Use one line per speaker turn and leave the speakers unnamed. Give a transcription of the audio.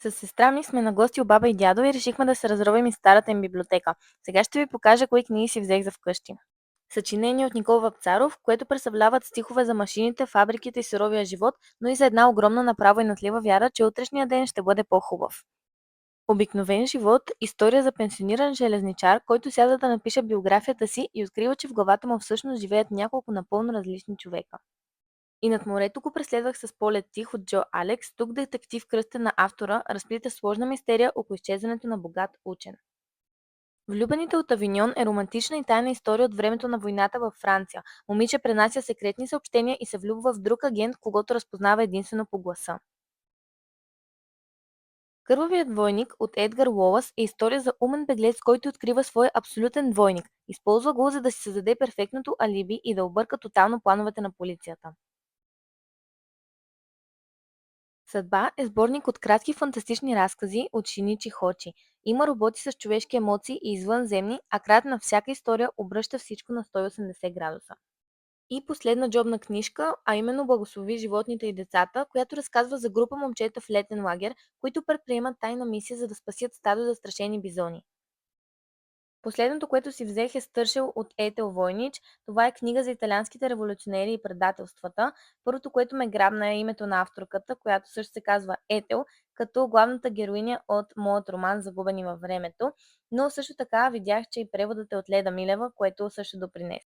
С сестра ми сме на гости у баба и дядо и решихме да се разровим из старата им библиотека. Сега ще ви покажа кои книги си взех за вкъщи. Съчинение от Никол Вапцаров, което представляват стихове за машините, фабриките и суровия живот, но и за една огромна направо и натлива вяра, че утрешния ден ще бъде по-хубав. Обикновен живот – история за пенсиониран железничар, който сяда да напише биографията си и открива, че в главата му всъщност живеят няколко напълно различни човека. И над морето го преследвах с Полет тих от Джо Алекс, тук детектив кръстен на автора разплита сложна мистерия около изчезването на богат учен. Влюбените от Авиньон е романтична и тайна история от времето на войната във Франция. Момиче пренася секретни съобщения и се влюбва в друг агент, когото разпознава единствено по гласа. Кървавият двойник от Едгар Уолъс е история за умен беглец, който открива своя абсолютен двойник. Използва го, за да си създаде перфектното алиби и да обърка тотално плановете на полицията. Съдба е сборник от кратки фантастични разкази от Шиничи Хочи. Има роботи с човешки емоции и извънземни, а краят на всяка история обръща всичко на 180 градуса. И последна джобна книжка, а именно Благослови животните и децата, която разказва за група момчета в летен лагер, които предприемат тайна мисия, за да спасят стадо застрашени бизони. Последното, което си взех, е Стършел от Етел Войнич. Това е книга за италианските революционери и предателствата. Първото, което ме грабна е името на авторката, която също се казва Етел, като главната героиня от моят роман Загубени във времето. Но също така видях, че и преводът е от Леда Милева, което също допринесе.